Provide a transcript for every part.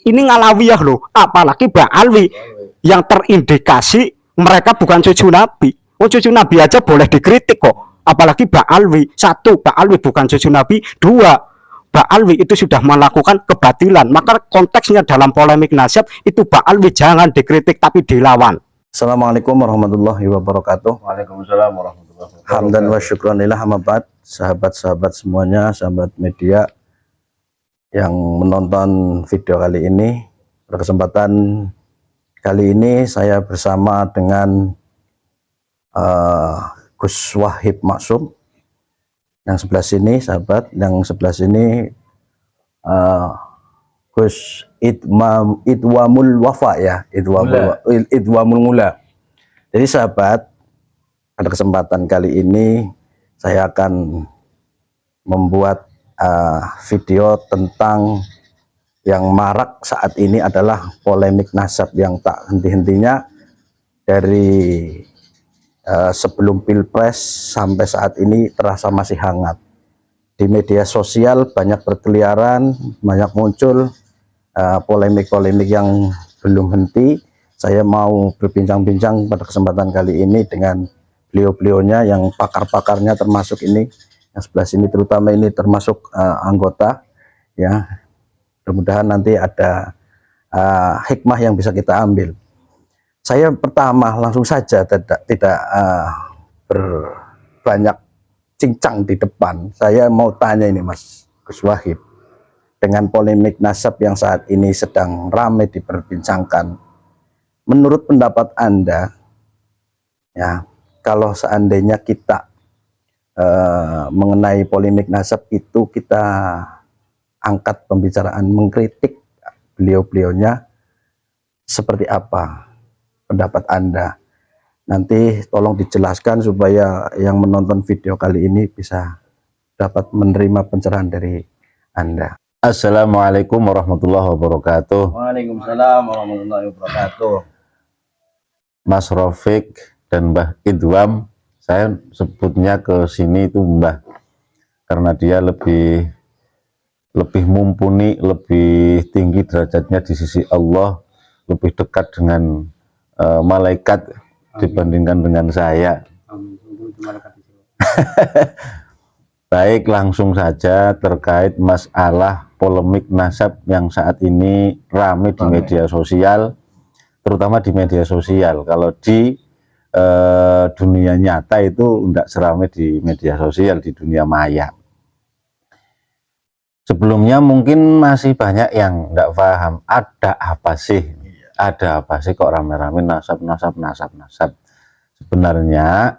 ini ngalawiyah loh, apalagi Mbak Alwi yang terindikasi mereka bukan cucu Nabi. Oh, cucu Nabi aja boleh dikritik kok, apalagi Mbak Alwi. Satu, Mbak Alwi bukan cucu Nabi. Dua, Mbak Alwi itu sudah melakukan kebatilan. Maka konteksnya dalam polemik nasab itu Mbak Alwi jangan dikritik tapi dilawan. Assalamualaikum warahmatullahi wabarakatuh. Waalaikumsalam warahmatullahi wabarakatuh. Hamdan wa syukranillah, hamabad, sahabat-sahabat semuanya, sahabat media yang menonton video kali ini. Pada kesempatan kali ini saya bersama dengan Gus Wahib Maksum. Yang sebelah sini sahabat, yang sebelah sini Gus Idwamul Wafa ya, Idwamul Mula. Jadi sahabat, pada kesempatan kali ini saya akan membuat video tentang yang marak saat ini adalah polemik nasab yang tak henti-hentinya dari sebelum Pilpres sampai saat ini terasa masih hangat. Di media sosial banyak berkeliaran, banyak muncul polemik-polemik yang belum henti. Saya mau berbincang-bincang pada kesempatan kali ini dengan beliau-beliaunya yang pakar-pakarnya, termasuk ini yang sebelah sini, terutama ini termasuk anggota ya. Mudah-mudahan nanti ada hikmah yang bisa kita ambil. Saya pertama langsung saja tidak berbanyak cincang di depan. Saya mau tanya ini Mas Gus Wahib, dengan polemik nasab yang saat ini sedang ramai diperbincangkan, menurut pendapat Anda ya, kalau seandainya kita mengenai polemik nasab itu kita angkat pembicaraan, mengkritik beliau-beliaunya, seperti apa pendapat Anda? Nanti tolong dijelaskan supaya yang menonton video kali ini bisa dapat menerima pencerahan dari Anda. Assalamualaikum warahmatullahi wabarakatuh. Waalaikumsalam warahmatullahi wabarakatuh. Mas Rafiq dan Mbah Idwam, saya sebutnya ke sini itu Mbah karena dia lebih mumpuni, lebih tinggi derajatnya di sisi Allah, lebih dekat dengan malaikat dibandingkan dengan saya. Baik, langsung saja terkait masalah polemik nasab yang saat ini ramai di media sosial, terutama di media sosial. Kalau di dunia nyata itu tidak seramai di media sosial, di dunia maya. Sebelumnya mungkin masih banyak yang tidak paham, ada apa sih? Ada apa sih kok rame-rame nasab. Sebenarnya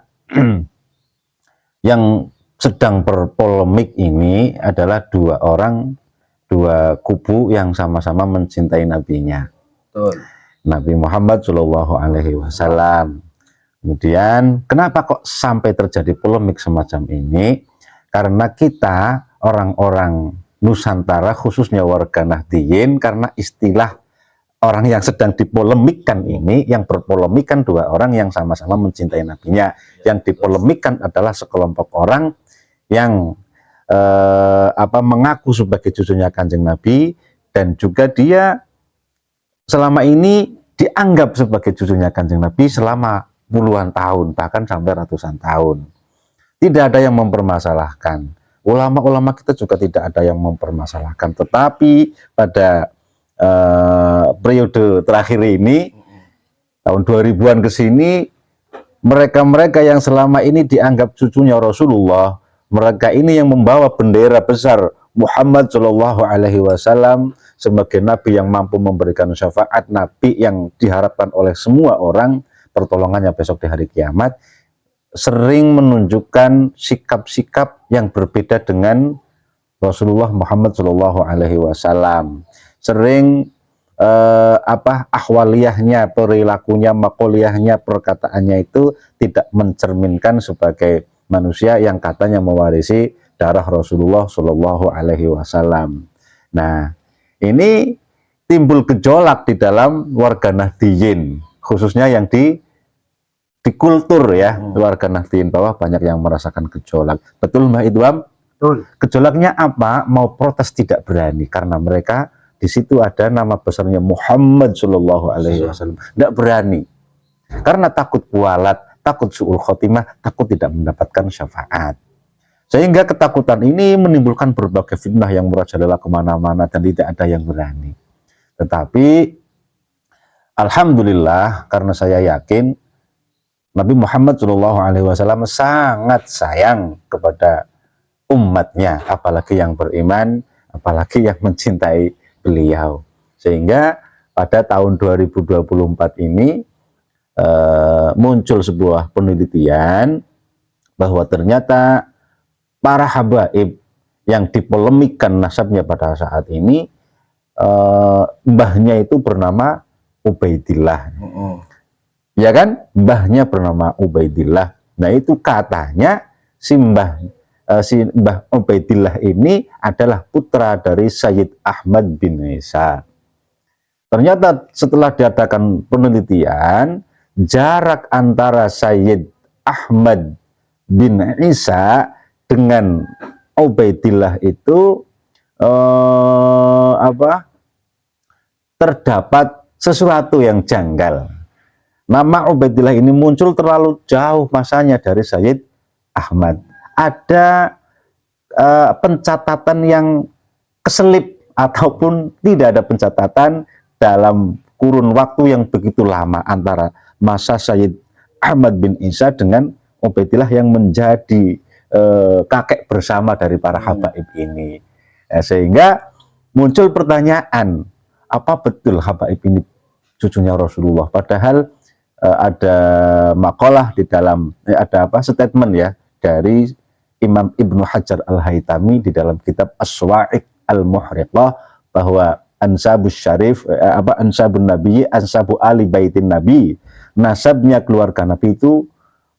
yang sedang berpolemik ini adalah dua kubu yang sama-sama mencintai nabinya. Betul. Nabi Muhammad Shallallahu Alaihi Wasallam. Kemudian kenapa kok sampai terjadi polemik semacam ini? Karena kita orang-orang Nusantara, khususnya warga Nahdliyin, karena istilah orang yang sedang dipolemikkan ini, yang berpolemikan dua orang yang sama-sama mencintai nabinya. Yang dipolemikkan adalah sekelompok orang yang mengaku sebagai cucunya Kanjeng Nabi, dan juga dia selama ini dianggap sebagai cucunya Kanjeng Nabi selama puluhan tahun, bahkan sampai ratusan tahun. Tidak ada yang mempermasalahkan. Ulama-ulama kita juga tidak ada yang mempermasalahkan. Tetapi pada periode terakhir ini, tahun 2000-an ke sini, mereka-mereka yang selama ini dianggap cucunya Rasulullah, mereka ini yang membawa bendera besar Muhammad Shallallahu Alaihi Wasallam sebagai nabi yang mampu memberikan syafaat, nabi yang diharapkan oleh semua orang pertolongannya besok di hari kiamat, sering menunjukkan sikap-sikap yang berbeda dengan Rasulullah Muhammad Shallallahu Alaihi Wasallam. Sering ahwaliyahnya, perilakunya, makoliyahnya, perkataannya itu tidak mencerminkan sebagai manusia yang katanya mewarisi darah Rasulullah Shallallahu Alaihi Wasallam. Nah, ini timbul gejolak di dalam warga Nahdliyin, khususnya yang di kultur ya, warga Nahdliyin bawah banyak yang merasakan gejolak. Betul Mbak Idwam? Betul. Gejolaknya apa? Mau protes tidak berani karena mereka di situ ada nama besarnya Muhammad Shallallahu Alaihi Wasallam. Tidak berani, karena takut kualat, takut su'ul khotimah, takut tidak mendapatkan syafaat. Sehingga ketakutan ini menimbulkan berbagai fitnah yang merajalela kemana-mana dan tidak ada yang berani. Tetapi alhamdulillah, karena saya yakin Nabi Muhammad SAW sangat sayang kepada umatnya, apalagi yang beriman, apalagi yang mencintai beliau. Sehingga pada tahun 2024 ini muncul sebuah penelitian bahwa ternyata para habaib yang dipolemikkan nasabnya pada saat ini, mbahnya itu bernama Ubaidillah. Ya kan? Mbahnya bernama Ubaidillah. Nah itu katanya si Mbah Ubaidillah ini adalah putra dari Sayyid Ahmad bin Isa. Ternyata setelah diadakan penelitian, jarak antara Sayyid Ahmad bin Isa dengan Ubaidillah itu terdapat sesuatu yang janggal. Nama Ubaidillah ini muncul terlalu jauh masanya dari Sayyid Ahmad. Ada pencatatan yang keselip ataupun tidak ada pencatatan dalam kurun waktu yang begitu lama antara masa Sayyid Ahmad bin Isa dengan Ubaidillah yang menjadi kakek bersama dari para habaib ini. Sehingga muncul pertanyaan, apa betul habaib ini cucunya Rasulullah? Padahal ada makalah di dalam statement ya dari Imam Ibnu Hajar Al-Haytami di dalam kitab As-Sawa'iq Al-Muhriqah bahwa ansabus syarif ansabun nabiyyi ansabu ali baitin nabi, nasabnya keluarga Nabi itu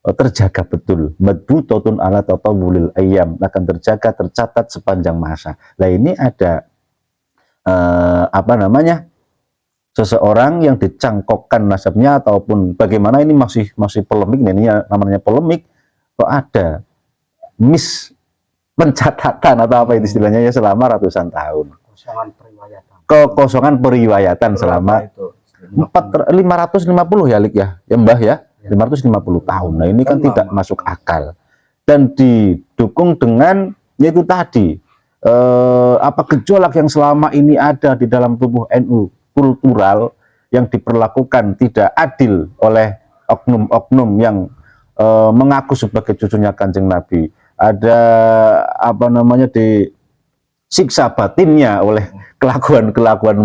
terjaga betul, madbutatun ala tatawulil ayyam, akan terjaga, tercatat sepanjang masa. Nah ini ada seseorang yang dicangkokkan nasabnya ataupun bagaimana, ini masih polemik. Ini namanya polemik, kok ada pencatatan atau apa istilahnya ya selama ratusan tahun, kekosongan periwayatan selama 550 ya Lik ya Mbah ya, 550 tahun. Nah ini kan tidak masuk akal dan didukung dengan yaitu tadi gejolak yang selama ini ada di dalam tubuh NU, kultural yang diperlakukan tidak adil oleh oknum-oknum yang mengaku sebagai cucunya Kanjeng Nabi. Ada disiksa batinnya oleh kelakuan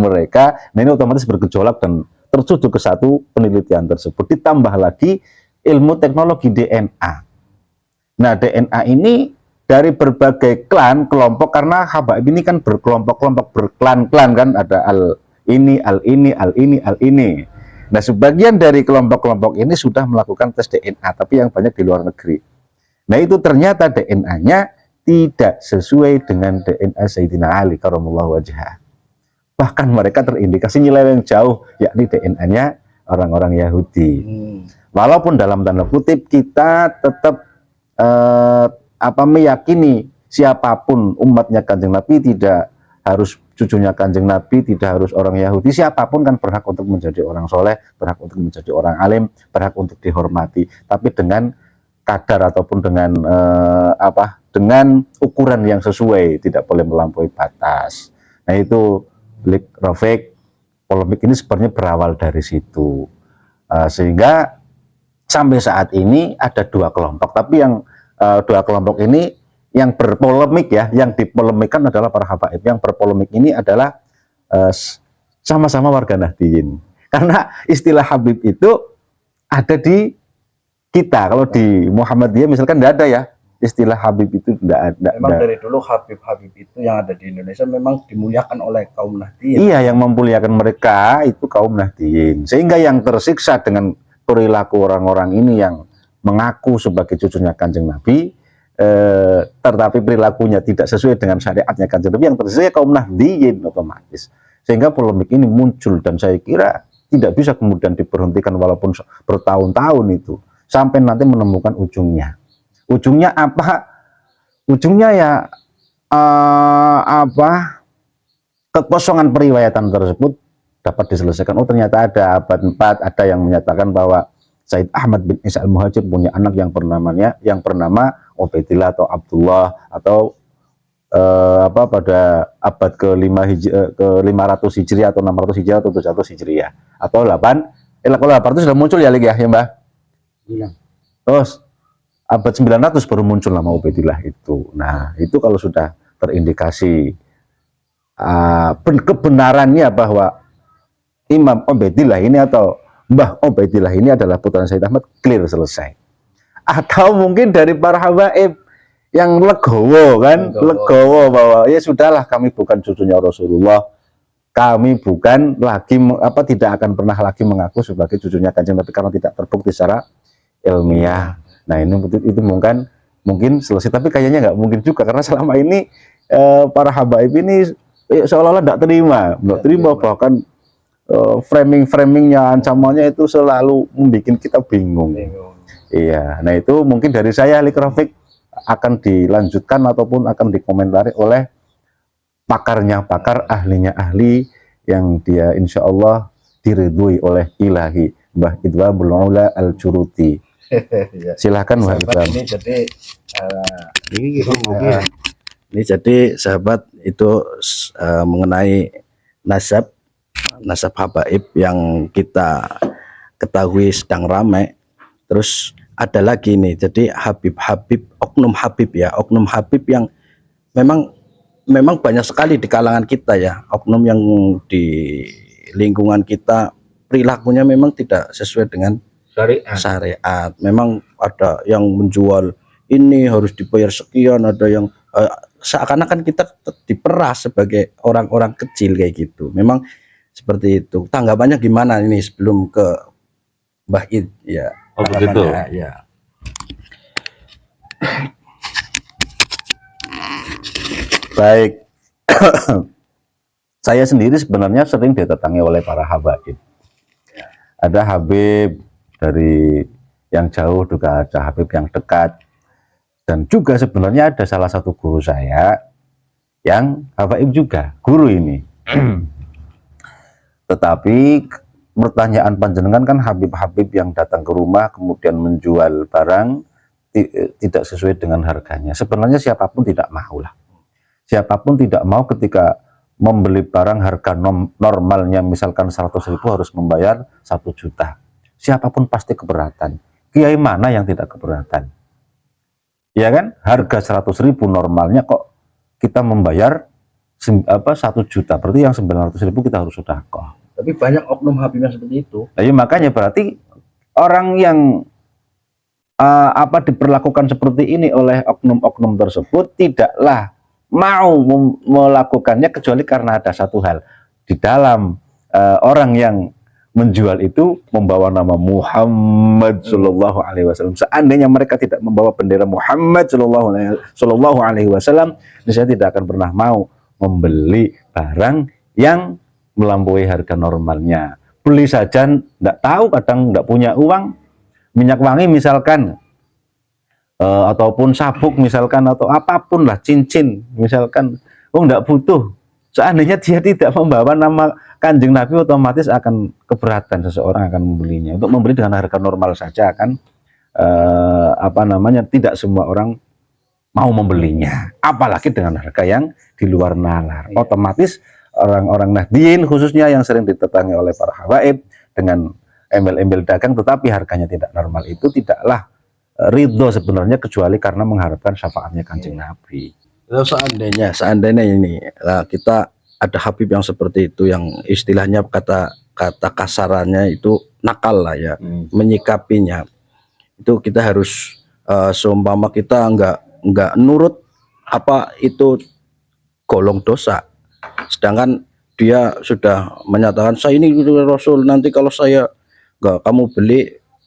mereka. Nah ini otomatis bergejolak dan tertuju ke satu penelitian tersebut. Ditambah lagi ilmu teknologi DNA. Nah DNA ini dari berbagai klan, kelompok, karena habaib ini kan berkelompok-kelompok, berklan-klan kan, ada al ini. Nah sebagian dari kelompok-kelompok ini sudah melakukan tes DNA, tapi yang banyak di luar negeri. Nah itu ternyata DNA-nya tidak sesuai dengan DNA Sayyidina Ali karramallahu wajhah. Bahkan mereka terindikasi nyeleweng jauh, yakni DNA-nya orang-orang Yahudi. Walaupun dalam tanda kutip kita tetap meyakini siapapun umatnya Kanjeng Nabi tidak harus cucunya Kanjeng Nabi, tidak harus orang Yahudi, siapapun kan berhak untuk menjadi orang soleh, berhak untuk menjadi orang alim, berhak untuk dihormati, tapi dengan kadar ataupun dengan dengan ukuran yang sesuai, tidak boleh melampaui batas. Nah itu Rafiq, polemik ini sebenarnya berawal dari situ, sehingga sampai saat ini ada dua kelompok, tapi yang dua kelompok ini yang berpolemik ya, yang dipolemikkan adalah para habaib. Yang berpolemik ini adalah sama-sama warga Nahdliyin, karena istilah Habib itu ada di kita. Kalau di Muhammadiyah misalkan tidak ada ya istilah Habib itu, tidak ada. Memang dari dulu Habib itu yang ada di Indonesia memang dimuliakan oleh kaum Nahdliyin. Iya, yang memuliakan mereka itu kaum Nahdliyin, sehingga yang tersiksa dengan perilaku orang-orang ini yang mengaku sebagai cucunya Kanjeng Nabi, tetapi perilakunya tidak sesuai dengan syariatnya Kanjeng Nabi, yang tersisa kaum Nahdliyin otomatis. Sehingga polemik ini muncul, dan saya kira tidak bisa kemudian diberhentikan walaupun bertahun-tahun itu, sampai nanti menemukan ujungnya. Ujungnya apa? Ujungnya ya kekosongan periwayatan tersebut dapat diselesaikan. Oh ternyata ada abad 4 ada yang menyatakan bahwa Said Ahmad bin Isa al-Muhajir punya anak yang bernama Ubaidillah atau Abdullah atau pada abad ke-500 Hijriah atau 600 Hijriah atau 700 Hijriah atau 8 itu sudah muncul ya ya Mbah. Iya. Terus abad 900 baru muncul nama Ubaidillah itu. Nah, itu kalau sudah terindikasi kebenarannya bahwa Imam Ubaidillah ini atau Mbah Ubaidillah ini adalah putra Said Ahmad, clear selesai. Atau mungkin dari para habaib yang legowo kan, legowo bahwa ya sudahlah kami bukan cucunya Rasulullah, kami bukan lagi tidak akan pernah lagi mengaku sebagai cucunya Kanjeng Nabi karena tidak terbukti secara ilmiah. Nah ini itu mungkin selesai, tapi kayaknya nggak mungkin juga karena selama ini para habaib ini seolah-olah nggak terima bahkan framingnya, ancamannya itu selalu membuat kita bingung. Iya, nah itu mungkin dari saya Ali Rafiq akan dilanjutkan ataupun akan dikomentari oleh pakar ahlinya ahli yang dia insya Allah diridhoi oleh Ilahi, Mbah Idwamul Ula Al-Juruti. Silahkan Mbah Idwam. Ini jadi sahabat itu mengenai nasab habaib yang kita ketahui sedang ramai. Terus ada lagi nih, jadi oknum habib yang memang banyak sekali di kalangan kita ya, oknum yang di lingkungan kita perilakunya memang tidak sesuai dengan syariat. Memang ada yang menjual ini harus dibayar sekian, ada yang seakan-akan kita diperas sebagai orang-orang kecil kayak gitu. Memang seperti itu. Tanggapannya gimana ini sebelum ke Mbah Id ya? Oh begitu. Ya. Baik. Saya sendiri sebenarnya sering didatangi oleh para habaib. Ada habib dari yang jauh, juga ada habib yang dekat. Dan juga sebenarnya ada salah satu guru saya yang habaib juga, guru ini. Tetapi pertanyaan panjenengan kan habib-habib yang datang ke rumah kemudian menjual barang tidak sesuai dengan harganya. Sebenarnya siapapun tidak mau lah. Siapapun tidak mau ketika membeli barang harga normalnya misalkan 100.000 harus membayar 1 juta. Siapapun pasti keberatan. Kiai mana yang tidak keberatan? Ya kan? Harga 100.000 normalnya kok kita membayar 1 juta. Berarti yang 900.000 kita harus sedekah. Tapi banyak oknum habib yang seperti itu. Nah, ya makanya berarti orang yang diperlakukan seperti ini oleh oknum-oknum tersebut tidaklah mau melakukannya kecuali karena ada satu hal di dalam orang yang menjual itu membawa nama Muhammad Shallallahu Alaihi Wasallam. Seandainya mereka tidak membawa bendera Muhammad Shallallahu Alaihi Wasallam, saya tidak akan pernah mau membeli barang yang melampaui harga normalnya. Beli saja tidak tahu, kadang tidak punya uang, minyak wangi misalkan, ataupun sabuk misalkan, atau apapun lah, cincin misalkan, tidak butuh. Seandainya dia tidak membawa nama Kanjeng Nabi, otomatis akan keberatan seseorang akan membelinya. Untuk membeli dengan harga normal saja akan tidak semua orang mau membelinya, apalagi dengan harga yang di luar nalar. Otomatis orang-orang Nahdien khususnya yang sering ditetangi oleh para habaib dengan embel-embel dagang tetapi harganya tidak normal itu tidaklah ridho sebenarnya kecuali karena mengharapkan syafaatnya Kanjeng Nabi. Seandainya ini kita ada habib yang seperti itu, yang istilahnya kata kasarannya itu nakal lah ya, menyikapinya itu kita harus seumpama kita enggak nurut apa itu golong dosa. Sedangkan dia sudah menyatakan saya ini Rasul, nanti kalau saya enggak kamu beli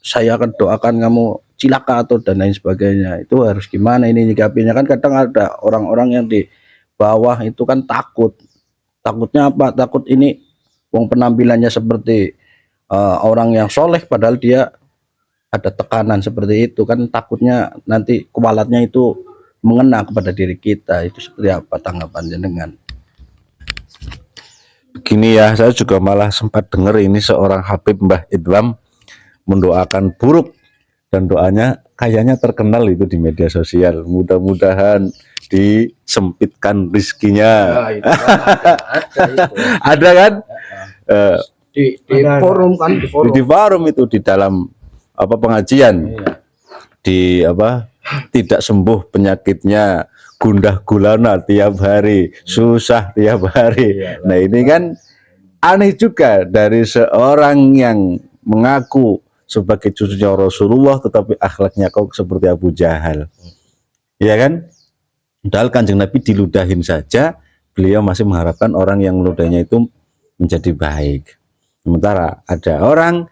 saya akan doakan kamu cilaka atau dan lain sebagainya. Itu harus gimana ini nyikapinya? Kan kadang ada orang-orang yang di bawah itu kan takutnya apa? Takut ini wong penampilannya seperti orang yang soleh padahal dia ada tekanan seperti itu, kan takutnya nanti kualatnya itu mengena kepada diri kita. Itu seperti apa tanggapannya dengan gini ya, saya juga malah sempat dengar ini seorang Habib Mbah Idwam mendoakan buruk, dan doanya kayaknya terkenal itu di media sosial. Mudah-mudahan disempitkan rizkinya. Itu kan ada itu. Ada kan? Di forum kan, di forum. Di forum itu, di dalam apa pengajian, Iya. di apa, tidak sembuh penyakitnya, gundah gulana tiap hari, susah tiap hari. Nah ini kan aneh juga dari seorang yang mengaku sebagai cucunya Rasulullah tetapi akhlaknya kok seperti Abu Jahal, ya kan? Padahal Kanjeng Nabi diludahin saja, beliau masih mengharapkan orang yang meludahnya itu menjadi baik. Sementara ada orang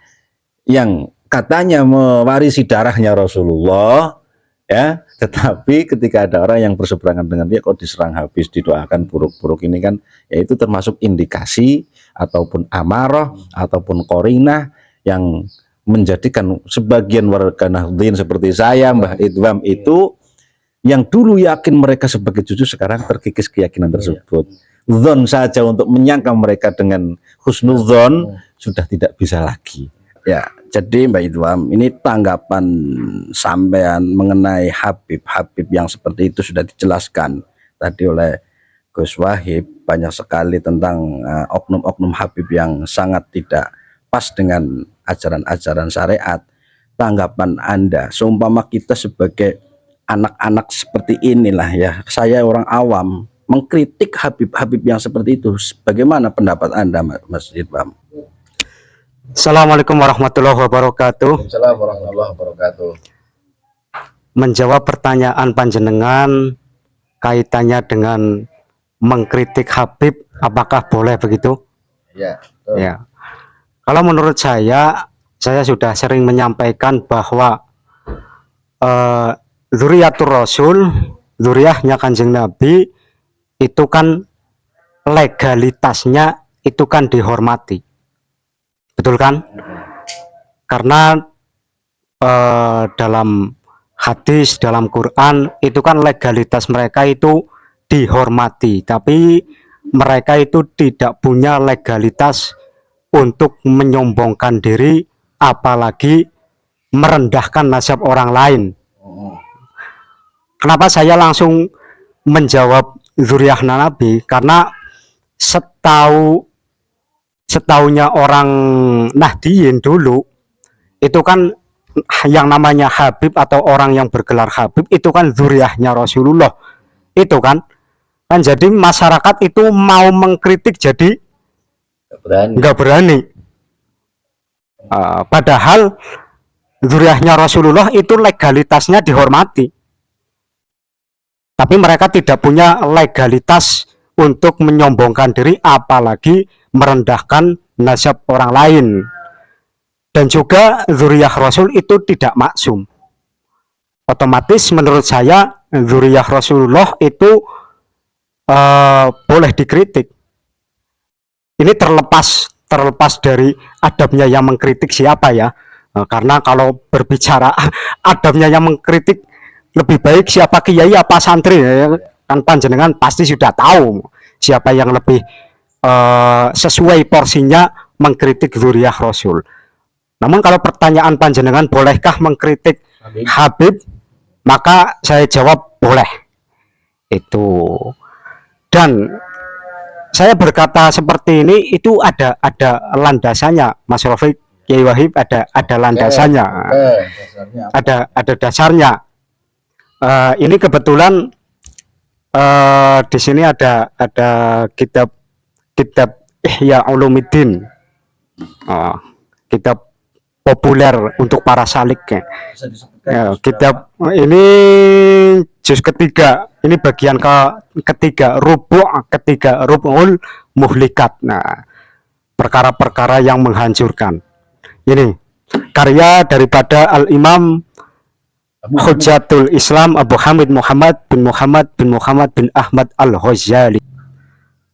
yang katanya mewarisi darahnya Rasulullah, ya, tetapi ketika ada orang yang berseberangan dengan dia kok diserang habis, didoakan buruk-buruk. Ini kan yaitu termasuk indikasi ataupun amarah ataupun qarinah yang menjadikan sebagian warga Nahdlin seperti saya, Mbah Idwam itu, yang dulu yakin mereka sebagai cucu sekarang terkikis keyakinan tersebut. Dzon saja untuk menyangka mereka dengan husnudzon sudah tidak bisa lagi. Ya, jadi Mbak Idwam, ini tanggapan sampean mengenai Habib yang seperti itu sudah dijelaskan tadi oleh Gus Wahib, banyak sekali tentang oknum-oknum Habib yang sangat tidak pas dengan ajaran-ajaran syariat. Tanggapan Anda, seumpama kita sebagai anak-anak seperti inilah ya, saya orang awam mengkritik Habib yang seperti itu, bagaimana pendapat Anda, Mas Idwam? Assalamualaikum warahmatullahi wabarakatuh. Assalamualaikum warahmatullahi wabarakatuh. Menjawab pertanyaan panjenengan kaitannya dengan mengkritik Habib, apakah boleh begitu? Ya, Ya. Kalau menurut saya sudah sering menyampaikan bahwa Dzurriyyatur Rasul, dzurriyyahnya Kanjeng Nabi, itu kan legalitasnya itu kan dihormati. Betul kan? Karena dalam hadis, dalam Quran itu kan legalitas mereka itu dihormati, tapi mereka itu tidak punya legalitas untuk menyombongkan diri, apalagi merendahkan nasab orang lain. Kenapa saya langsung menjawab dzurriyyah Nabi? Karena setahunya orang Nahdliyin dulu itu kan yang namanya Habib atau orang yang bergelar Habib itu kan dzurriyyahnya Rasulullah, itu kan jadi masyarakat itu mau mengkritik jadi nggak berani. Padahal dzurriyyahnya Rasulullah itu legalitasnya dihormati, tapi mereka tidak punya legalitas untuk menyombongkan diri, apalagi merendahkan nasab orang lain. Dan juga dzurriyyah Rasul itu tidak maksum. Otomatis menurut saya dzurriyyah Rasulullah itu boleh dikritik. Ini terlepas dari adabnya yang mengkritik siapa ya. Karena kalau berbicara adabnya yang mengkritik, lebih baik siapa kiai apa santri ya. Kan panjenengan pasti sudah tahu siapa yang lebih sesuai porsinya mengkritik dzurriyyah Rasul. Namun kalau pertanyaan panjenengan bolehkah mengkritik Habib, maka saya jawab boleh. Itu. Dan saya berkata seperti ini itu ada landasannya, Mas Rafiq, Kiai Wahib, ada landasannya. Ada dasarnya. Ini kebetulan di sini ada kitab Ihya Ulumuddin, kitab populer untuk para salik ya. Kitab ini juz ketiga, ini bagian ketiga, Rub'ul Muhlikat. Nah, perkara-perkara yang menghancurkan. Ini karya daripada Al-Imam Hujjatul Islam Abu Hamid Muhammad bin Ahmad Al-Ghazali.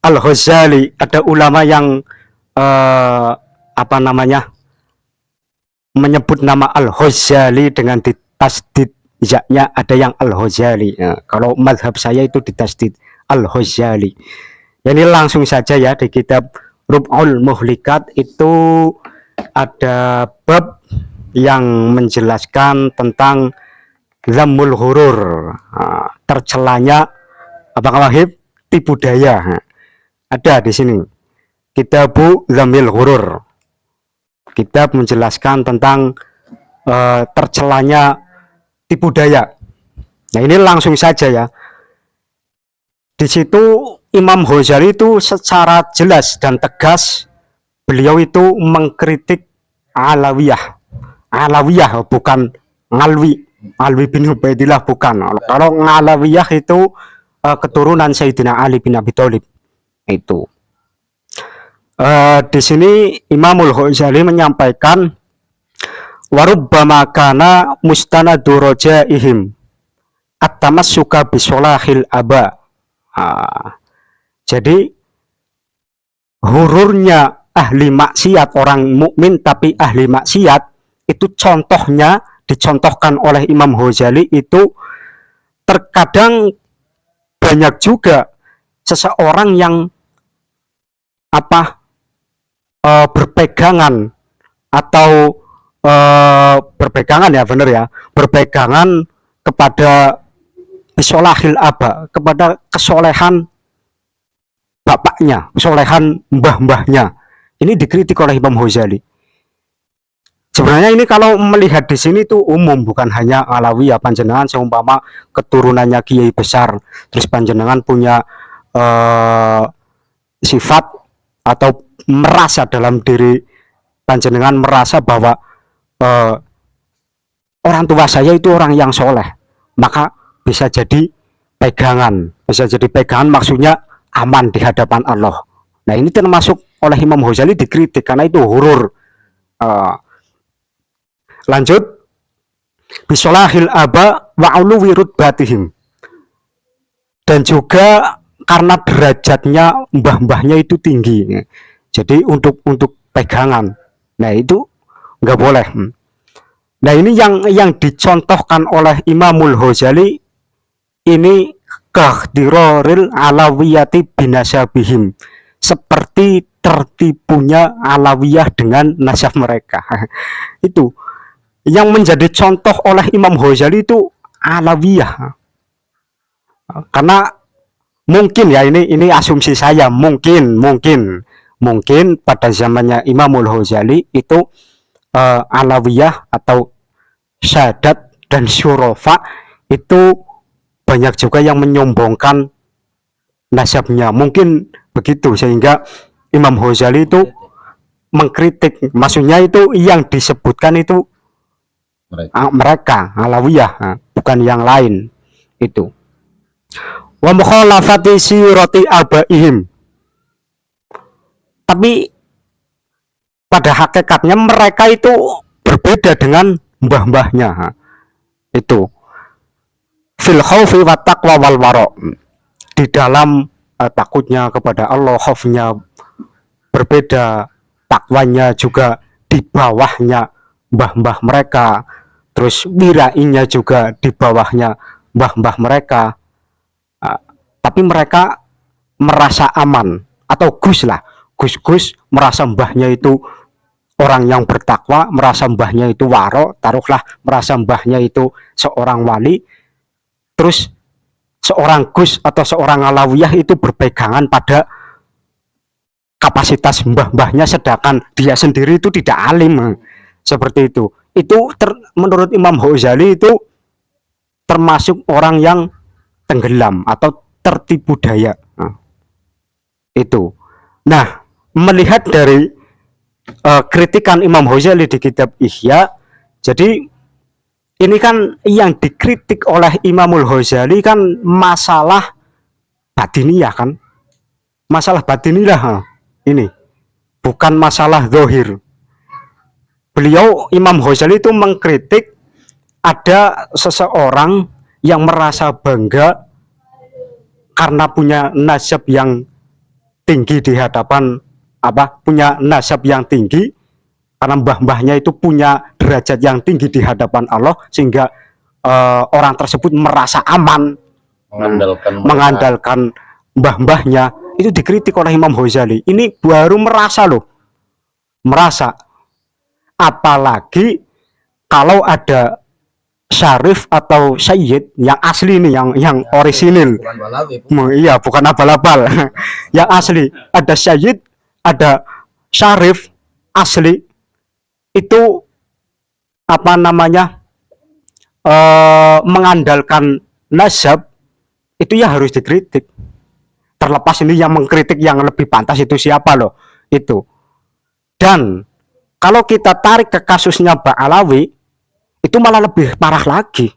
Al-Ghazali, ada ulama yang menyebut nama Al-Ghazali dengan ditasdid ya-nya, ada yang Al-Ghazali. Nah, kalau mazhab saya itu ditasdid Al-Ghazali. Ini langsung saja ya di kitab Rub'ul Muhlikat itu ada bab yang menjelaskan tentang zammul ghurur, tercelanya apa Wahib, tipu daya. Ada di sini Kitabu Zammil Ghurur, kitab menjelaskan tentang tercelanya tipu daya. Nah ini langsung saja ya, di situ Imam Ghazali itu secara jelas dan tegas beliau itu mengkritik Alawiyah. Alawiyah bukan Alwi, Alwi bin Ubaidillah bukan. Kalau Alawiyah itu keturunan Sayyidina Ali bin Abi Thalib itu. Di sini Imamul Ghazali menyampaikan warubbama kana mustanadu rajaihim at-tamassuka bisolahil aba. Jadi hururnya ahli maksiat, orang mukmin tapi ahli maksiat, itu contohnya dicontohkan oleh Imam Ghazali itu terkadang banyak juga seseorang yang berpegangan atau berpegangan ya benar ya, berpegangan kepada bisolahil aba, kepada kesolehan bapaknya, kesolehan mbah-mbahnya. Ini dikritik oleh Imam Ghazali. Sebenarnya ini kalau melihat di sini tuh umum, bukan hanya Alawiyah. Panjenengan seumpama keturunannya kiai besar, terus panjenengan punya sifat atau merasa dalam diri panjenengan merasa bahwa orang tua saya itu orang yang soleh, maka bisa jadi pegangan, maksudnya aman di hadapan Allah. Nah ini termasuk oleh Imam Ghazali dikritik karena itu hurur. Lanjut, bisolahil aba wa uluwi rutbatihim, dan juga karena derajatnya mbah-mbahnya itu tinggi, jadi untuk pegangan, nah itu nggak boleh. Nah ini yang dicontohkan oleh Imamul Ghazali ini kahdiroril alawiyati binasabihim, seperti tertipunya Alawiyah dengan nasab mereka. Itu yang menjadi contoh oleh Imam Ghazali itu Alawiyah, karena mungkin ya, ini asumsi saya, mungkin pada zamannya Imamul Ghazali itu Alawiyah atau Syadat dan Syurofa itu banyak juga yang menyombongkan nasabnya, mungkin begitu, sehingga Imam Ghazali itu mengkritik, maksudnya itu yang disebutkan itu mereka Alawiyah, bukan yang lain itu. Wa mukhalafati sirati abaihim, tapi pada hakikatnya mereka itu berbeda dengan mbah-mbahnya itu. Fil khaufi wa taqwa wal wara, di dalam takutnya kepada Allah, khaufnya berbeda, takwanya juga di bawahnya mbah-mbah mereka, terus wirainya juga di bawahnya mbah-mbah mereka. Tapi mereka merasa aman, atau gus merasa mbahnya itu orang yang bertakwa, merasa mbahnya itu waro, taruhlah merasa mbahnya itu seorang wali, terus seorang gus atau seorang Alawiyah itu berpegangan pada kapasitas mbah-mbahnya, sedangkan dia sendiri itu tidak alim, seperti itu. Itu menurut Imam Ghazali itu termasuk orang yang tenggelam atau tertipu daya. Itu. Nah, melihat dari kritikan Imam Ghazali di kitab Ihya, jadi ini kan yang dikritik oleh Imamul Ghazali kan masalah batiniyah kan, masalah batiniyah ini, bukan masalah zahir. Beliau Imam Ghazali itu mengkritik ada seseorang yang merasa bangga karena punya nasab yang tinggi di hadapan punya nasab yang tinggi, karena mbah-mbahnya itu punya derajat yang tinggi di hadapan Allah, sehingga orang tersebut merasa aman mengandalkan mbah-mbahnya, itu dikritik oleh Imam Ghazali. Ini baru merasa loh, merasa. Apalagi kalau ada syarif atau sayyid yang asli nih, yang orisinil. Bukan Balawi, Iya, bukan abal-abal. Yang asli, ada sayyid, ada syarif asli, itu apa namanya, mengandalkan nasab, itu ya harus dikritik. Terlepas ini yang mengkritik yang lebih pantas itu siapa loh, itu. Dan kalau kita tarik ke kasusnya Ba'alawi, itu malah lebih parah lagi.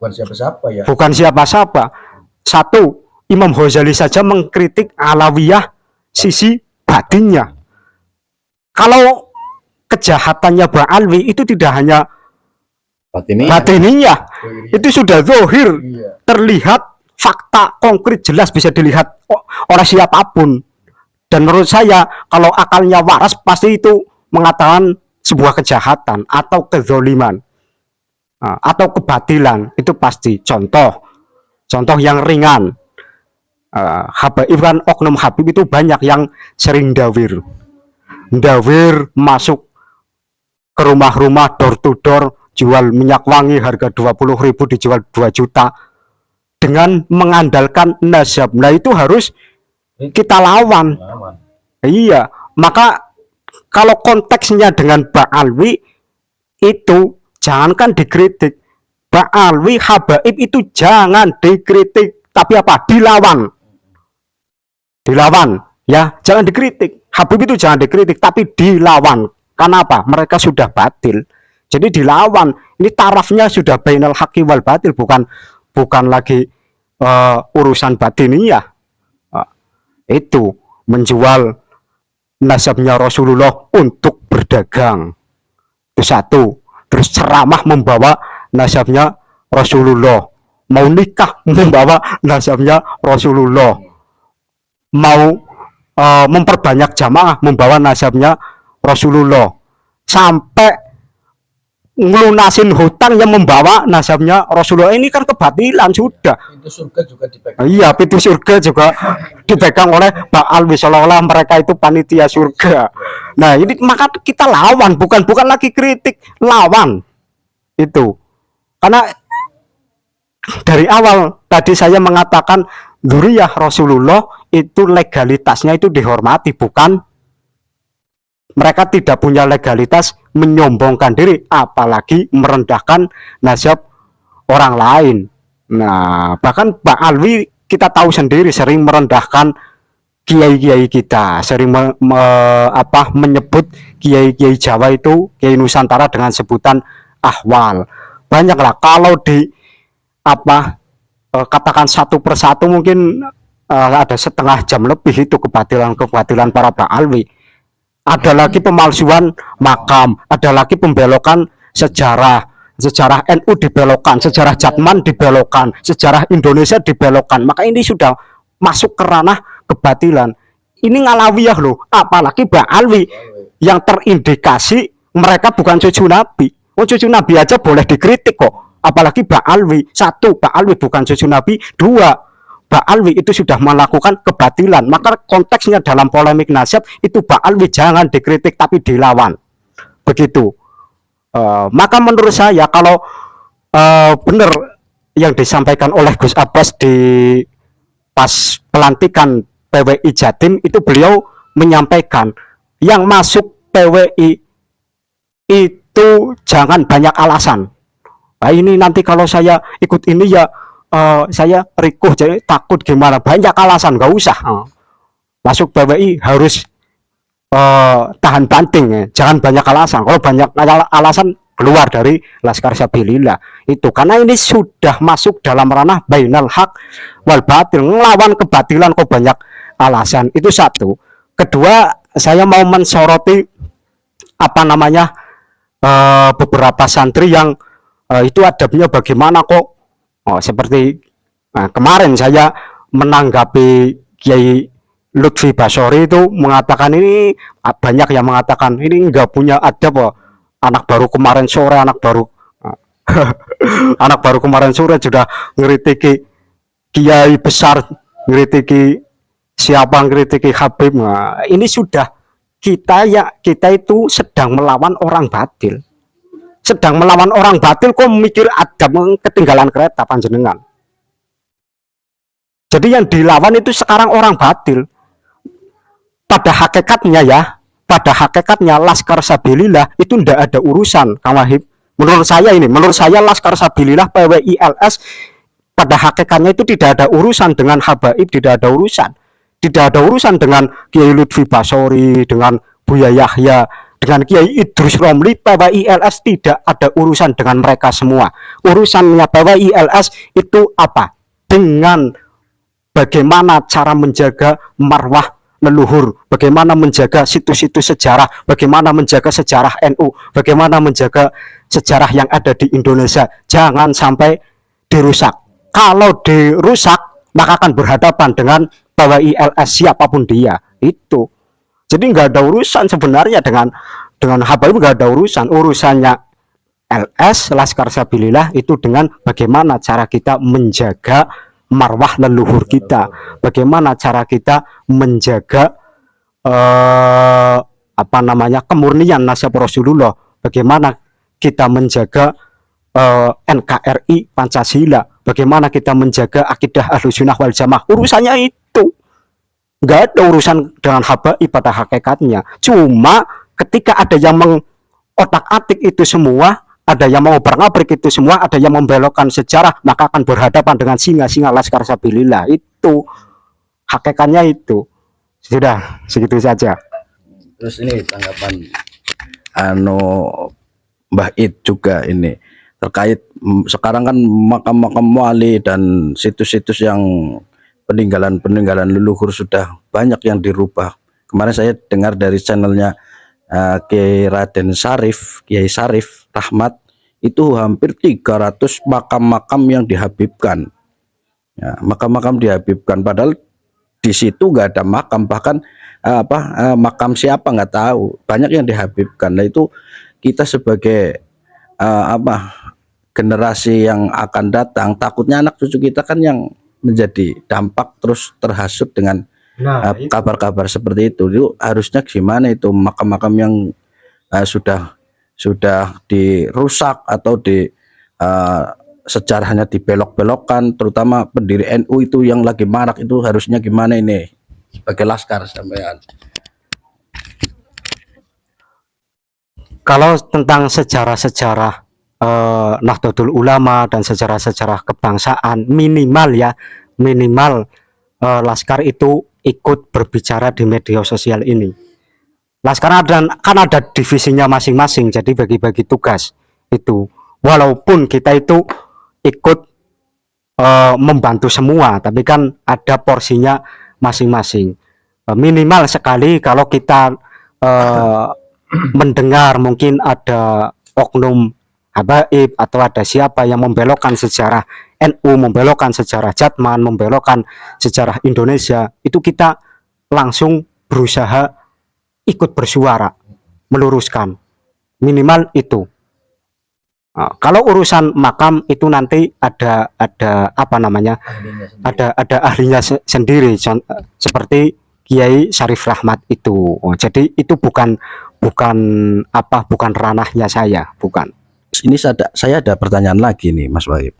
bukan siapa-siapa ya. Bukan siapa-siapa. Satu, Imam Ghazali saja mengkritik Alawiyah sisi batinnya. Kalau kejahatannya Ba'alawi itu tidak hanya batininya, itu sudah zohir, Iya. terlihat fakta konkret jelas bisa dilihat oleh siapapun. Dan menurut saya kalau akalnya waras pasti itu mengatakan sebuah kejahatan atau kezoliman atau kebatilan, itu pasti. Contoh yang ringan, Habaib kan, oknum Habib itu banyak yang sering dawir masuk ke rumah-rumah, door to door, jual minyak wangi harga 20.000 dijual 2 juta dengan mengandalkan nasab. Nah itu harus kita lawan. Iya, maka kalau konteksnya dengan Ba'alawi itu jangankan dikritik, Ba'alawi, Habaib itu jangan dikritik, tapi apa? Dilawan ya, jangan dikritik. Habib itu jangan dikritik, tapi dilawan. Kenapa? Mereka sudah batil, jadi dilawan. Ini tarafnya sudah bainal haqqi wal batil, bukan lagi urusan batiniyah. Itu menjual nasabnya Rasulullah untuk berdagang, itu satu. Terus ceramah membawa nasabnya Rasulullah, mau nikah membawa nasabnya Rasulullah, mau memperbanyak jamaah membawa nasabnya Rasulullah, sampai ngelunasin hutang yang membawa nasabnya Rasulullah. Ini kan kebatilan sudah. Pintu surga juga dipegang. Iya, pintu surga juga dipegang oleh Ba'alawi, seolah-olah mereka itu panitia surga. Nah ini maka kita lawan, bukan lagi kritik, lawan itu. Karena dari awal tadi saya mengatakan dzurriyyah Rasulullah itu legalitasnya itu dihormati, bukan mereka tidak punya legalitas menyombongkan diri, apalagi merendahkan nasab orang lain. Nah, bahkan Ba'alawi kita tahu sendiri sering merendahkan kiai-kiai kita, sering menyebut kiai-kiai Jawa itu, kiai Nusantara dengan sebutan ahwal. Banyaklah, kalau di katakan satu persatu mungkin ada setengah jam lebih itu kebatilan para Ba'alawi. Ada lagi pemalsuan makam, ada lagi pembelokan sejarah NU dibelokkan, sejarah Jatman dibelokkan, sejarah Indonesia dibelokkan. Maka ini sudah masuk ke ranah kebatilan. Ini Ngalawiyah loh, apalagi Ba'alawi yang terindikasi mereka bukan cucu Nabi. Oh, cucu Nabi aja boleh dikritik kok, apalagi Ba'alawi. Satu, Ba'alawi bukan cucu Nabi. Dua, Ba'alawi itu sudah melakukan kebatilan. Maka konteksnya dalam polemik nasab itu Ba'alawi jangan dikritik tapi dilawan. Begitu. Maka menurut saya kalau benar yang disampaikan oleh Gus Abbas di pas pelantikan PWI Jatim, itu beliau menyampaikan yang masuk PWI itu jangan banyak alasan. Nah ini nanti kalau saya ikut ini ya saya rikuh, jadi takut gimana, banyak alasan, nggak usah. Masuk PWI harus tahan banting ya. Jangan banyak alasan. Kalau banyak alasan keluar dari Laskar Sabilillah itu, karena ini sudah masuk dalam ranah bainal haq wal batil, ngelawan kebatilan kok banyak alasan. Itu satu. Kedua, saya mau mensoroti beberapa santri yang itu adabnya bagaimana kok. Seperti kemarin saya menanggapi Kiai Lutfi Basori itu mengatakan, ini banyak yang mengatakan ini nggak punya adab. Anak baru kemarin sore kemarin sore sudah ngeritiki kiai besar, ngeritiki siapa yang kritiki Habib, nah, ini sudah kita itu sedang melawan orang batil, sedang melawan orang batil. Kok mikir ada ketinggalan kereta panjenengan? Jadi yang dilawan itu sekarang orang batil. Pada hakikatnya ya, pada hakikatnya Laskar Sabilillah itu ndak ada urusan, Kang Wahib. Menurut saya Laskar Sabilillah PWILS pada hakikatnya itu tidak ada urusan dengan habaib, tidak ada urusan dengan Kiai Lutfi Basori, dengan Buya Yahya, dengan Kiai Idrus Romli. PWILS tidak ada urusan dengan mereka semua. Urusannya PWILS itu apa? Dengan bagaimana cara menjaga marwah leluhur, bagaimana menjaga situs-situs sejarah, bagaimana menjaga sejarah NU, bagaimana menjaga sejarah yang ada di Indonesia. Jangan sampai dirusak. Kalau dirusak, maka akan berhadapan dengan PWILS siapapun dia. Itu. Jadi nggak ada urusan sebenarnya dengan Habaib, nggak ada urusan. Urusannya LS Laskar Sabilillah itu dengan bagaimana cara kita menjaga marwah leluhur kita, bagaimana cara kita menjaga kemurnian nasab Rasulullah, bagaimana kita menjaga NKRI Pancasila, bagaimana kita menjaga akidah Ahlussunnah wal Jamaah. Urusannya itu nggak ada urusan dengan habaib pada hakikatnya. Cuma ketika ada yang mengotak-atik itu semua, ada yang mau ngabrik itu semua, ada yang membelokkan sejarah, maka akan berhadapan dengan singa-singa Laskar Sabilillah. Itu hakikatnya itu. Sudah segitu saja. Terus ini tanggapan Mbah Id juga ini terkait sekarang kan makam-makam wali dan situs-situs yang peninggalan leluhur sudah banyak yang dirubah. Kemarin saya dengar dari channelnya Kiai Raden Syarif, Kiai Syarif Rahmat, itu hampir 300 makam-makam yang dihabibkan. Ya, makam-makam dihabibkan, padahal di situ nggak ada makam, bahkan makam siapa nggak tahu. Banyak yang dihabibkan. Nah itu kita sebagai generasi yang akan datang, takutnya anak cucu kita kan yang menjadi dampak terus terhasut dengan kabar-kabar seperti itu. Itu harusnya gimana itu makam-makam yang sudah dirusak atau sejarahnya dibelok-belokkan, terutama pendiri NU itu yang lagi marak, itu harusnya gimana ini sebagai Laskar sampean? Kalau tentang sejarah-sejarah Nahdlatul Ulama dan sejarah-sejarah kebangsaan, minimal Laskar itu ikut berbicara di media sosial ini. Laskar kan ada divisinya masing-masing, jadi bagi-bagi tugas itu. Walaupun kita itu ikut membantu semua, tapi kan ada porsinya masing-masing. Minimal sekali kalau kita mendengar mungkin ada oknum habaib atau ada siapa yang membelokkan sejarah NU, membelokkan sejarah Jatman, membelokkan sejarah Indonesia, itu kita langsung berusaha ikut bersuara, meluruskan. Minimal itu. Nah, kalau urusan makam itu nanti ada ada ahlinya sendiri, seperti Kiai Syarif Rahmat itu. Jadi itu bukan ranahnya saya, bukan. Ini saya ada pertanyaan lagi nih Mas Wahib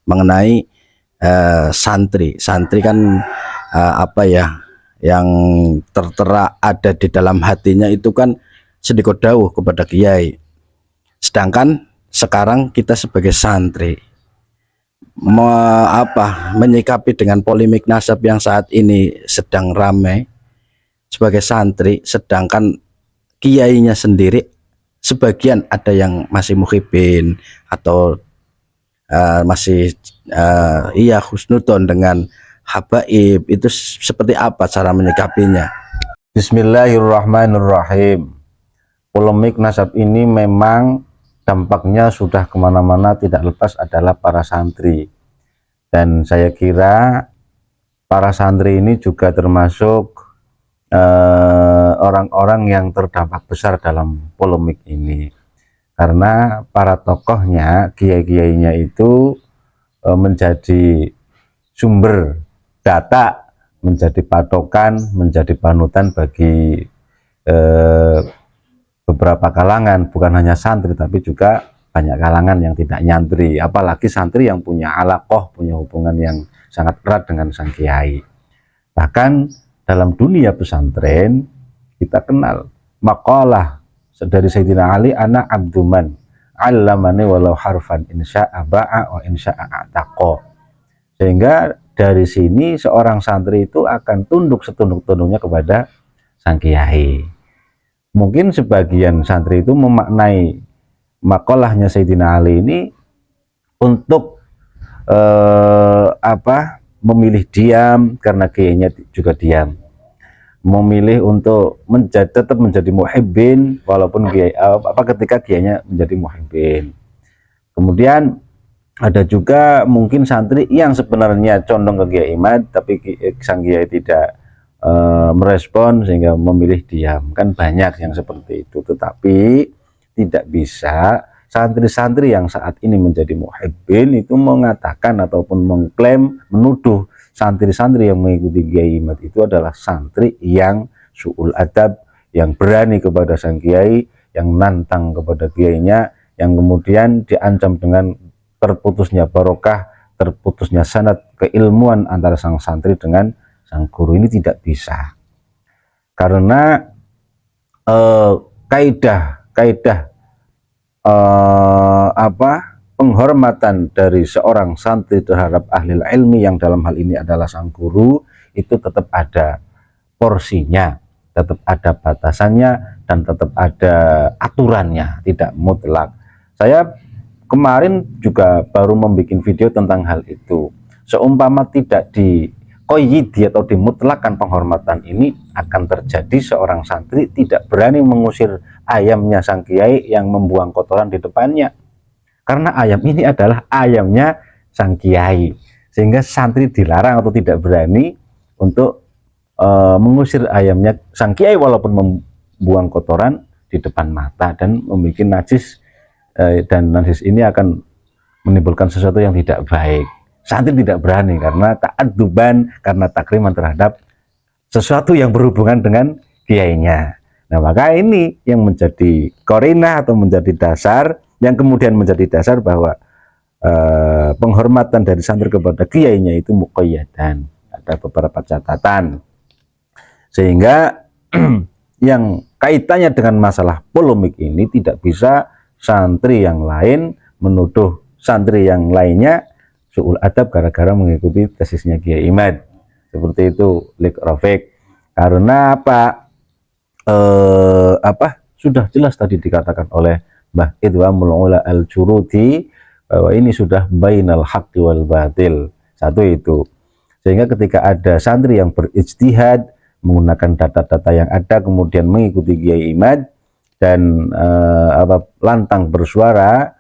mengenai santri kan yang tertera ada di dalam hatinya itu kan sedekah dawuh kepada kiai. Sedangkan sekarang kita sebagai santri menyikapi dengan polemik nasab yang saat ini sedang ramai sebagai santri, sedangkan kiainya sendiri sebagian ada yang masih muhibin atau masih husnudon dengan habaib. Itu seperti apa cara menyikapinya? Bismillahirrahmanirrahim. Polemik nasab ini memang dampaknya sudah kemana-mana, tidak lepas adalah para santri. Dan saya kira para santri ini juga termasuk orang-orang yang terdampak besar dalam polemik ini. Karena para tokohnya, kiai-kiainya itu menjadi sumber data menjadi patokan, menjadi panutan bagi beberapa kalangan, bukan hanya santri tapi juga banyak kalangan yang tidak nyantri, apalagi santri yang punya alaqoh, punya hubungan yang sangat erat dengan sang kiai. Bahkan dalam dunia pesantren kita kenal maqalah dari Sayyidina Ali, ana abduman allamani walau harfan insya'a ba'a wa insya'a a'taqa. Sehingga dari sini seorang santri itu akan tunduk setunduk-tunduknya kepada sang kiai. Mungkin sebagian santri itu memaknai makolahnya Sayyidina Ali ini untuk memilih diam karena kiainya juga diam, memilih untuk tetap menjadi muhibbin walaupun kiai ketika kiainya menjadi muhibbin. Kemudian ada juga mungkin santri yang sebenarnya condong ke Kiai Imad tapi sang kiai tidak merespon sehingga memilih diam. Kan banyak yang seperti itu, tetapi tidak bisa santri-santri yang saat ini menjadi muhibbin itu mengatakan ataupun mengklaim, menuduh santri-santri yang mengikuti Kiai Imad itu adalah santri yang su'ul adab, yang berani kepada sang kiai, yang nantang kepada kiainya, yang kemudian diancam dengan terputusnya barokah, terputusnya sanad keilmuan antara sang santri dengan sang guru. Ini tidak bisa, karena kaidah penghormatan dari seorang santri terhadap ahli ilmi yang dalam hal ini adalah sang guru itu tetap ada porsinya, tetap ada batasannya, dan tetap ada aturannya, tidak mutlak. Saya kemarin juga baru membuat video tentang hal itu. Seumpama tidak dikoyidi atau dimutlakan penghormatan ini, akan terjadi seorang santri tidak berani mengusir ayamnya sang kiai yang membuang kotoran di depannya. Karena ayam ini adalah ayamnya sang kiai. Sehingga santri dilarang atau tidak berani untuk mengusir ayamnya sang kiai walaupun membuang kotoran di depan mata dan membuat najis. Dan najis ini akan menimbulkan sesuatu yang tidak baik. Santri tidak berani karena ta'adduban, karena takriman terhadap sesuatu yang berhubungan dengan kiainya. Nah, maka ini yang menjadi korinah atau menjadi dasar, yang kemudian menjadi dasar bahwa penghormatan dari santri kepada kiainya itu muqayyadan. Ada beberapa catatan. Sehingga yang kaitannya dengan masalah polemik ini tidak bisa santri yang lain menuduh santri yang lainnya su'ul adab gara-gara mengikuti tesisnya Kiai Imad. Seperti itu, Lik Rafiq. Karena sudah jelas tadi dikatakan oleh Mbah Idwamul Ula Al-Jurudi bahwa ini sudah bainal haqqi wal batil. Satu itu. Sehingga ketika ada santri yang berijtihad menggunakan data-data yang ada kemudian mengikuti Kiai Imad dan lantang bersuara,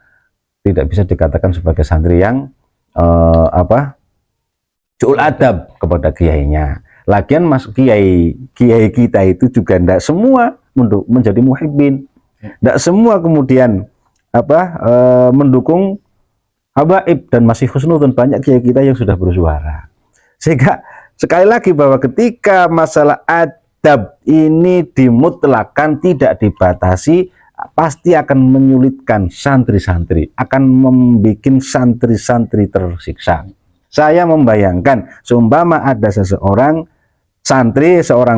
tidak bisa dikatakan sebagai santri yang su'ul adab kepada kiainya. Lagian mas kiai kita itu juga tidak semua menjadi muhibbin, tidak semua kemudian mendukung habaib dan masih husnudun. Banyak kiai kita yang sudah bersuara. Sehingga sekali lagi bahwa ketika masalah adab ini dimutlakan, tidak dibatasi, pasti akan menyulitkan santri-santri, akan membuat santri-santri tersiksa. Saya membayangkan seumpama ada seorang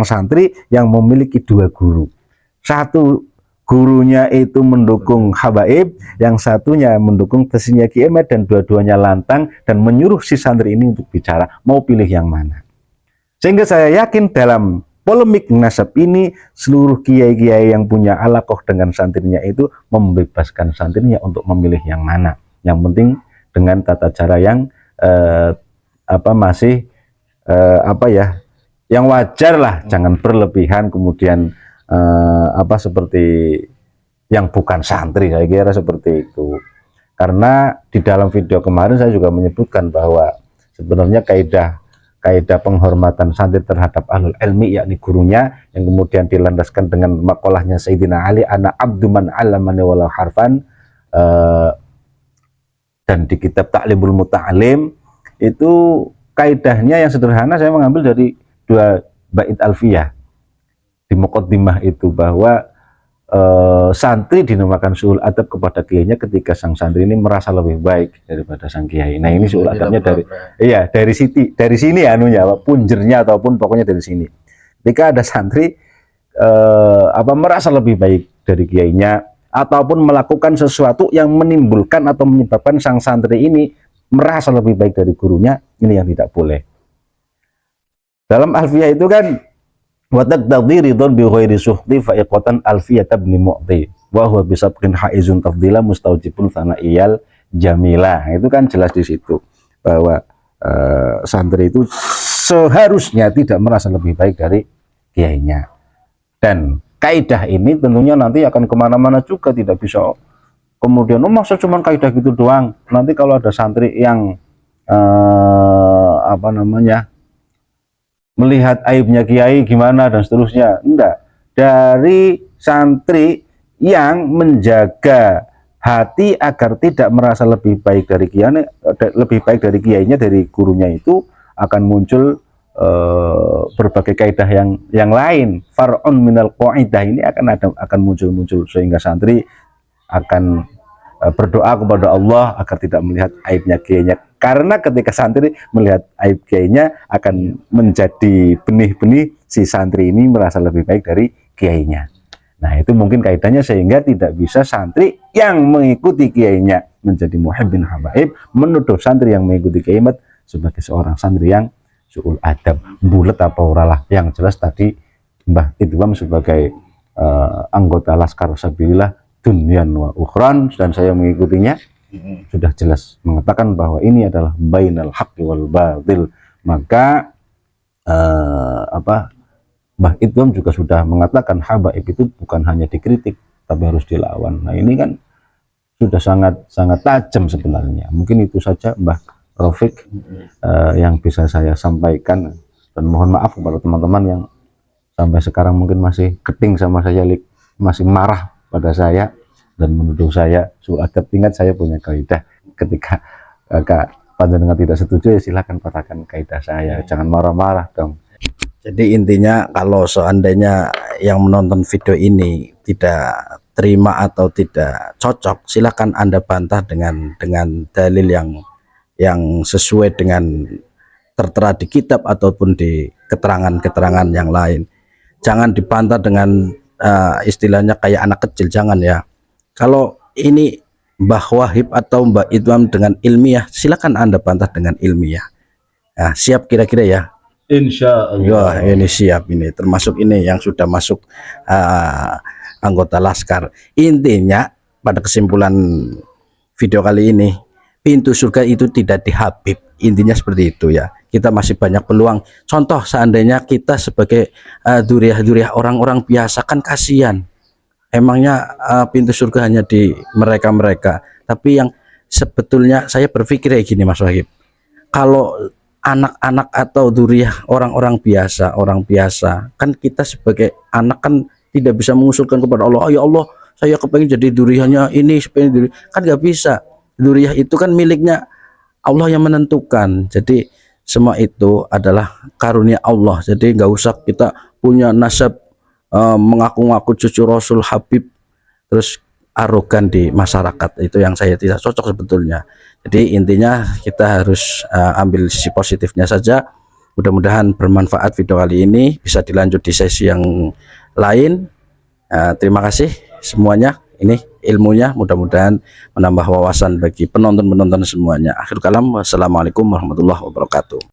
santri yang memiliki dua guru. Satu gurunya itu mendukung habaib, yang satunya mendukung tesisnya Kiai Imad, dan dua-duanya lantang dan menyuruh si santri ini untuk bicara, mau pilih yang mana. Sehingga saya yakin dalam polemik nasab ini, seluruh kiai-kiai yang punya alaqoh dengan santrinya itu membebaskan santrinya untuk memilih yang mana. Yang penting dengan tata cara yang yang wajar lah, jangan berlebihan kemudian seperti yang bukan santri. Saya kira seperti itu. Karena di dalam video kemarin saya juga menyebutkan bahwa sebenarnya kaidah penghormatan santri terhadap ahlul ilmi, yakni gurunya, yang kemudian dilandaskan dengan makolahnya Sayyidina Ali, ana abduman allamani walau harfan, dan di kitab Ta'limul Muta'alim itu kaidahnya yang sederhana saya mengambil dari dua bait alfiyah di muqaddimah itu bahwa santri dinamakan suul adab kepada kiainya ketika sang santri ini merasa lebih baik daripada sang kiai. Nah ini suul adabnya dari sini anunya punjernya ataupun pokoknya dari sini. Ketika ada santri merasa lebih baik dari kiainya ataupun melakukan sesuatu yang menimbulkan atau menyebabkan sang santri ini merasa lebih baik dari gurunya, ini yang tidak boleh. Dalam alfiyah itu kan wa taqdiri ridwan bi ghairi suhti fa iqatan alfiyat ibn mu'ti wa huwa bi sabqin haizun tafdila mustaujibun sana'iyal jamila. Itu kan jelas di situ bahwa santri itu seharusnya tidak merasa lebih baik dari kiainya. Dan kaidah ini tentunya nanti akan kemana-mana juga, tidak bisa kemudian masa cuma kaidah gitu doang. Nanti kalau ada santri yang melihat aibnya kiai gimana dan seterusnya, enggak. Dari santri yang menjaga hati agar tidak merasa lebih baik dari kiainya, dari gurunya, itu akan muncul berbagai kaidah yang lain. Far'un minal qaidah ini akan muncul sehingga santri akan berdoa kepada Allah agar tidak melihat aibnya kiainya, karena ketika santri melihat aib kiainya akan menjadi benih-benih si santri ini merasa lebih baik dari kiainya. Nah itu mungkin kaidahnya, sehingga tidak bisa santri yang mengikuti kiainya menjadi muhibbin habaib menuduh santri yang mengikuti kiai sebagai seorang santri yang suul adab, bulet apa oralah. Yang jelas tadi Mbah Idwam sebagai anggota Laskar Sabilillah dunyan wa ukhran, dan saya mengikutinya, sudah jelas mengatakan bahwa ini adalah bainal haqqi wal batil. Maka Mbah Idwam juga sudah mengatakan habaib itu bukan hanya dikritik tapi harus dilawan. Nah ini kan sudah sangat tajam sebenarnya. Mungkin itu saja Mbah Rafiq yang bisa saya sampaikan, dan mohon maaf kepada teman-teman yang sampai sekarang mungkin masih keting sama saya, masih marah pada saya dan menuduh saya suul adab. Ingat, saya punya kaidah, ketika panjenengan tidak setuju ya silakan patahkan kaidah saya, jangan marah-marah dong. Jadi intinya kalau seandainya yang menonton video ini tidak terima atau tidak cocok, silakan Anda bantah dengan dalil yang sesuai dengan tertera di kitab ataupun di keterangan-keterangan yang lain. Jangan dibantah dengan istilahnya kayak anak kecil, jangan ya. Kalau ini Mbah Wahib atau Mbah Idwam dengan ilmiah, silakan Anda bantah dengan ilmiah. Nah, siap kira-kira ya? Insya Allah. Wah, ini siap, ini termasuk ini yang sudah masuk anggota Laskar. Intinya pada kesimpulan video kali ini, pintu surga itu tidak di Habib. Intinya seperti itu ya. Kita masih banyak peluang. Contoh seandainya kita sebagai duriah-duriah orang-orang biasa, kan kasihan. Emangnya pintu surga hanya di mereka-mereka. Tapi yang sebetulnya saya berpikir kayak gini Mas Wahib. Kalau anak-anak atau duriah orang-orang biasa, kan kita sebagai anak kan tidak bisa mengusulkan kepada Allah, oh ya Allah saya kepengen jadi duriahnya ini, kan nggak bisa. Duriah itu kan miliknya Allah yang menentukan. Jadi semua itu adalah karunia Allah. Jadi nggak usah kita punya nasab mengaku-ngaku cucu Rasul Habib terus arogan di masyarakat. Itu yang saya tidak cocok sebetulnya. Jadi intinya kita harus ambil sisi positifnya saja. Mudah-mudahan bermanfaat video kali ini, bisa dilanjut di sesi yang lain. Terima kasih semuanya. Ini ilmunya mudah-mudahan menambah wawasan bagi penonton-penonton semuanya. Akhir kalam, wassalamualaikum warahmatullahi wabarakatuh.